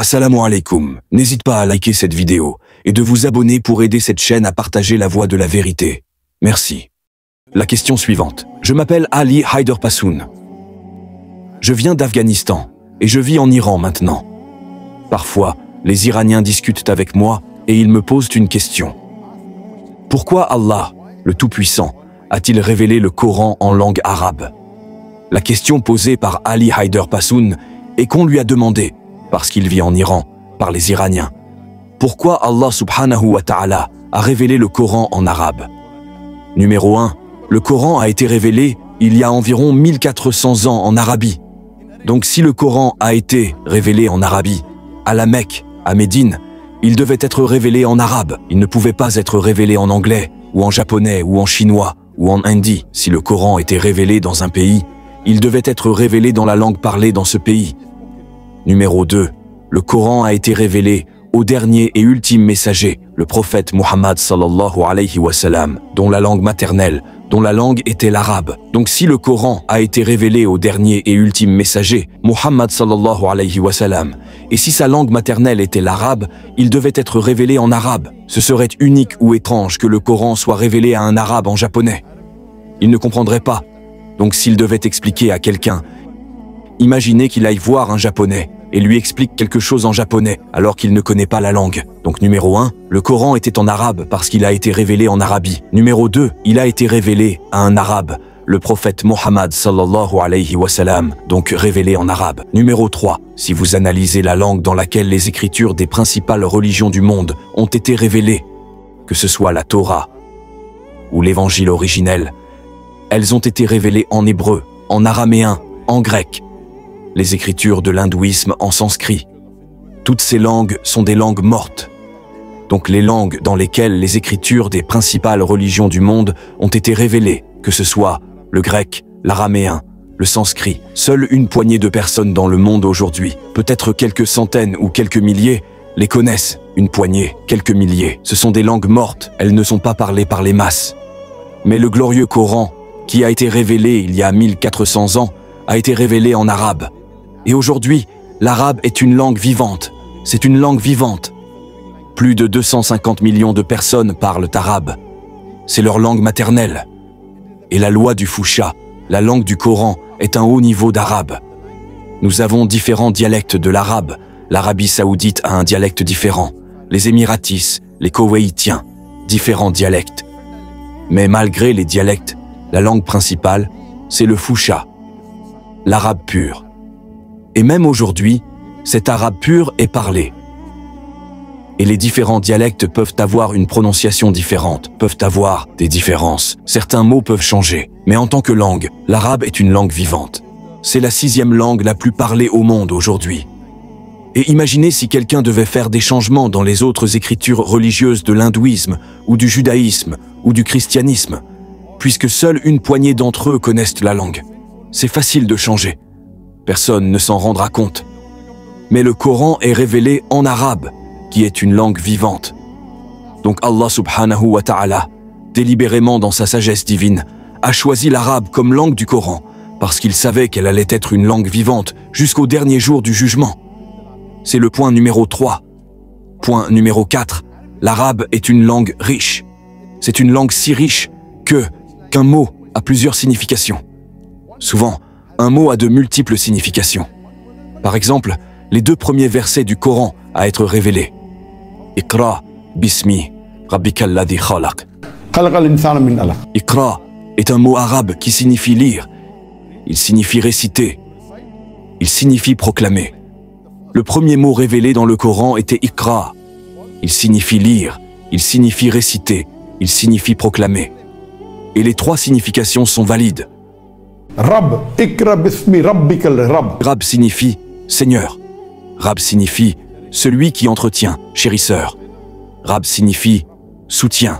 Assalamu alaikum. N'hésite pas à liker cette vidéo et de vous abonner pour aider cette chaîne à partager la voie de la vérité. Merci. La question suivante. Je m'appelle Ali Haider Passoun. Je viens d'Afghanistan et je vis en Iran maintenant. Parfois, les Iraniens discutent avec moi et ils me posent une question. Pourquoi Allah, le Tout-Puissant, a-t-il révélé le Coran en langue arabe? La question posée par Ali Haider Passoun est qu'on lui a demandé, parce qu'il vit en Iran, par les Iraniens. Pourquoi Allah subhanahu wa ta'ala a révélé le Coran en arabe? Numéro 1. Le Coran a été révélé il y a environ 1400 ans en Arabie. Donc si le Coran a été révélé en Arabie, à la Mecque, à Médine, il devait être révélé en arabe. Il ne pouvait pas être révélé en anglais, ou en japonais, ou en chinois, ou en hindi. Si le Coran était révélé dans un pays, il devait être révélé dans la langue parlée dans ce pays. Numéro 2. Le Coran a été révélé au dernier et ultime messager, le prophète Muhammad sallallahu alayhi wa sallam, dont la langue maternelle, dont la langue était l'arabe. Donc si le Coran a été révélé au dernier et ultime messager, Muhammad sallallahu alayhi wa sallam, et si sa langue maternelle était l'arabe, il devait être révélé en arabe. Ce serait unique ou étrange que le Coran soit révélé à un arabe en japonais. Il ne comprendrait pas. Donc s'il devait expliquer à quelqu'un, imaginez qu'il aille voir un japonais et lui explique quelque chose en japonais alors qu'il ne connaît pas la langue. Donc numéro 1, le Coran était en arabe parce qu'il a été révélé en Arabie. Numéro 2, il a été révélé à un arabe, le prophète Mohammed sallallahu alayhi wa sallam, donc révélé en arabe. Numéro 3, si vous analysez la langue dans laquelle les écritures des principales religions du monde ont été révélées, que ce soit la Torah ou l'évangile originel, elles ont été révélées en hébreu, en araméen, en grec, les écritures de l'hindouisme en sanskrit. Toutes ces langues sont des langues mortes. Donc les langues dans lesquelles les écritures des principales religions du monde ont été révélées, que ce soit le grec, l'araméen, le sanskrit. Seule une poignée de personnes dans le monde aujourd'hui, peut-être quelques centaines ou quelques milliers, les connaissent. Une poignée, quelques milliers. Ce sont des langues mortes, elles ne sont pas parlées par les masses. Mais le glorieux Coran, qui a été révélé il y a 1400 ans, a été révélé en arabe. Et aujourd'hui, l'arabe est une langue vivante. C'est une langue vivante. Plus de 250 millions de personnes parlent arabe. C'est leur langue maternelle. Et la loi du Fusha, la langue du Coran, est un haut niveau d'arabe. Nous avons différents dialectes de l'arabe. L'Arabie saoudite a un dialecte différent. Les Émiratis, les Koweïtiens, différents dialectes. Mais malgré les dialectes, la langue principale, c'est le Fusha, l'arabe pur. Et même aujourd'hui, cet arabe pur est parlé. Et les différents dialectes peuvent avoir une prononciation différente, peuvent avoir des différences. Certains mots peuvent changer, mais en tant que langue, l'arabe est une langue vivante. C'est la 6e langue la plus parlée au monde aujourd'hui. Et imaginez si quelqu'un devait faire des changements dans les autres écritures religieuses de l'hindouisme, ou du judaïsme, ou du christianisme, puisque seule une poignée d'entre eux connaissent la langue. C'est facile de changer. Personne ne s'en rendra compte. Mais le Coran est révélé en arabe, qui est une langue vivante. Donc Allah subhanahu wa ta'ala, délibérément dans sa sagesse divine, a choisi l'arabe comme langue du Coran, parce qu'il savait qu'elle allait être une langue vivante jusqu'au dernier jour du jugement. C'est le point numéro 3. Point numéro 4. L'arabe est une langue riche. C'est une langue si riche qu'un mot a plusieurs significations. Souvent, un mot a de multiples significations. Par exemple, les 2 premiers versets du Coran à être révélés. Iqra bismi rabbikal ladhi khalaq. Iqra est un mot arabe qui signifie lire. Il signifie réciter. Il signifie proclamer. Le premier mot révélé dans le Coran était Iqra. Il signifie lire, il signifie réciter, il signifie proclamer. Et les 3 significations sont valides. Rab signifie Seigneur. Rab signifie celui qui entretient, chérisseur. Rab signifie soutien,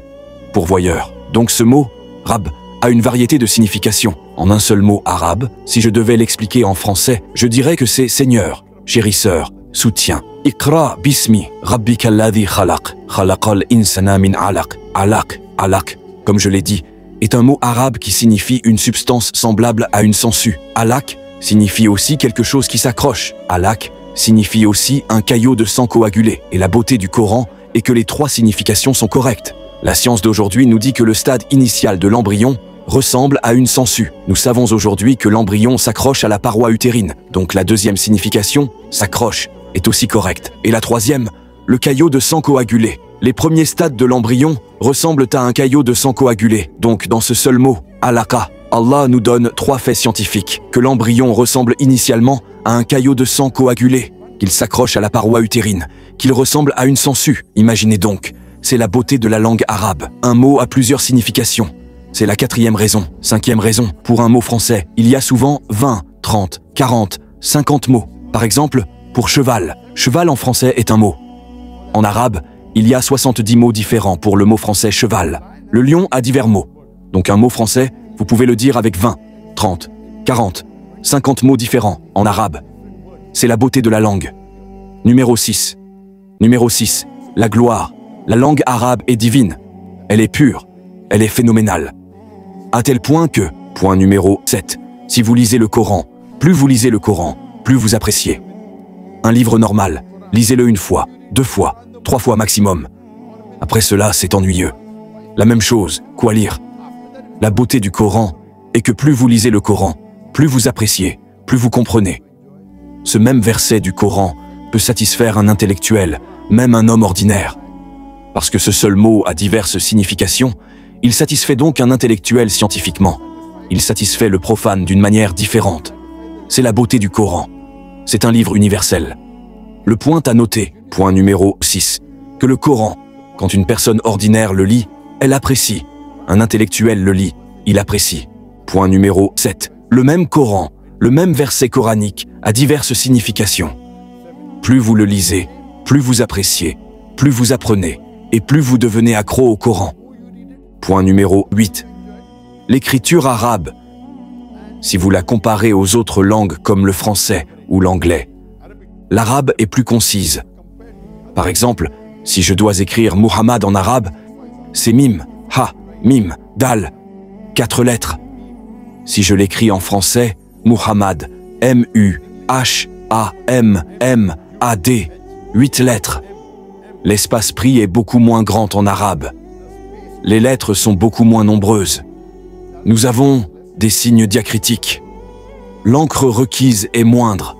pourvoyeur. Donc ce mot, Rab, a une variété de significations. En un seul mot arabe, si je devais l'expliquer en français, je dirais que c'est Seigneur, chérisseur, soutien. Iqra bismi rabbikal ladhi khalaq, khalaqal insana min alaq. Alaq, alaq, comme je l'ai dit, est un mot arabe qui signifie une substance semblable à une sangsue. Alaq signifie aussi quelque chose qui s'accroche. Alaq signifie aussi un caillot de sang coagulé, et la beauté du Coran est que les 3 significations sont correctes. La science d'aujourd'hui nous dit que le stade initial de l'embryon ressemble à une sangsue. Nous savons aujourd'hui que l'embryon s'accroche à la paroi utérine, donc la 2e signification, s'accroche, est aussi correcte. Et la 3e, le caillot de sang coagulé. Les premiers stades de l'embryon ressemblent à un caillot de sang coagulé. Donc dans ce seul mot, alaqa, Allah nous donne 3 faits scientifiques. Que l'embryon ressemble initialement à un caillot de sang coagulé, qu'il s'accroche à la paroi utérine, qu'il ressemble à une sangsue. Imaginez donc, c'est la beauté de la langue arabe. Un mot a plusieurs significations. C'est la 4e raison. 5e raison, pour un mot français, il y a souvent 20, 30, 40, 50 mots. Par exemple, pour cheval. Cheval en français est un mot. En arabe, il y a 70 mots différents pour le mot français cheval. Le lion a divers mots. Donc un mot français, vous pouvez le dire avec 20, 30, 40, 50 mots différents en arabe. C'est la beauté de la langue. Numéro 6. Numéro 6. La gloire. La langue arabe est divine. Elle est pure. Elle est phénoménale. À tel point que, point numéro 7, si vous lisez le Coran, plus vous lisez le Coran, plus vous appréciez. Un livre normal, lisez-le 1 fois, 2 fois, 3 fois maximum. Après cela, c'est ennuyeux. La même chose, quoi lire? La beauté du Coran est que plus vous lisez le Coran, plus vous appréciez, plus vous comprenez. Ce même verset du Coran peut satisfaire un intellectuel, même un homme ordinaire. Parce que ce seul mot a diverses significations, il satisfait donc un intellectuel scientifiquement. Il satisfait le profane d'une manière différente. C'est la beauté du Coran. C'est un livre universel. Le point à noter, point numéro 6, que le Coran, quand une personne ordinaire le lit, elle apprécie. Un intellectuel le lit, il apprécie. Point numéro 7, le même Coran, le même verset coranique a diverses significations. Plus vous le lisez, plus vous appréciez, plus vous apprenez, et plus vous devenez accro au Coran. Point numéro 8. L'écriture arabe. Si vous la comparez aux autres langues comme le français ou l'anglais, l'arabe est plus concise. Par exemple, si je dois écrire Muhammad en arabe, c'est mim, ha, mim, dal, 4 lettres. Si je l'écris en français, Muhammad, M-U-H-A-M-M-A-D, 8 lettres. L'espace pris est beaucoup moins grand en arabe. Les lettres sont beaucoup moins nombreuses. Nous avons des signes diacritiques. L'encre requise est moindre.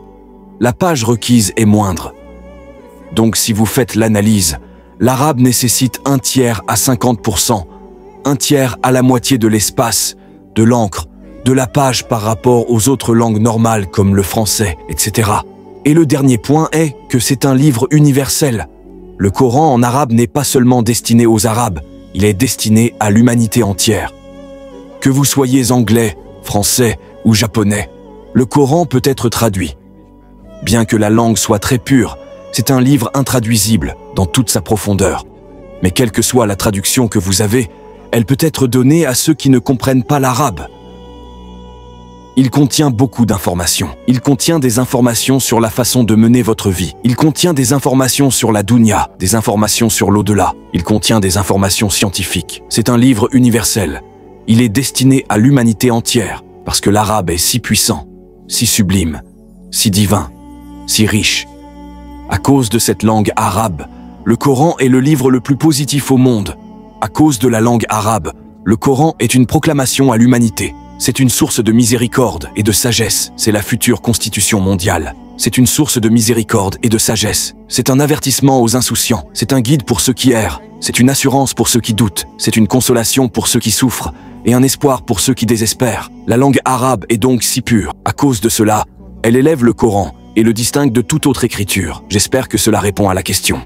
La page requise est moindre. Donc si vous faites l'analyse, l'arabe nécessite 1/3 à 50%, 1/3 à la moitié de l'espace, de l'encre, de la page par rapport aux autres langues normales comme le français, etc. Et le dernier point est que c'est un livre universel. Le Coran en arabe n'est pas seulement destiné aux Arabes, il est destiné à l'humanité entière. Que vous soyez anglais, français ou japonais, le Coran peut être traduit. Bien que la langue soit très pure, c'est un livre intraduisible dans toute sa profondeur. Mais quelle que soit la traduction que vous avez, elle peut être donnée à ceux qui ne comprennent pas l'arabe. Il contient beaucoup d'informations. Il contient des informations sur la façon de mener votre vie. Il contient des informations sur la dunya, des informations sur l'au-delà. Il contient des informations scientifiques. C'est un livre universel. Il est destiné à l'humanité entière, parce que l'arabe est si puissant, si sublime, si divin, si riche. À cause de cette langue arabe, le Coran est le livre le plus positif au monde. À cause de la langue arabe, le Coran est une proclamation à l'humanité. C'est une source de miséricorde et de sagesse. C'est la future constitution mondiale. C'est une source de miséricorde et de sagesse. C'est un avertissement aux insouciants. C'est un guide pour ceux qui errent. C'est une assurance pour ceux qui doutent. C'est une consolation pour ceux qui souffrent et un espoir pour ceux qui désespèrent. La langue arabe est donc si pure. À cause de cela, elle élève le Coran et le distingue de toute autre écriture. J'espère que cela répond à la question.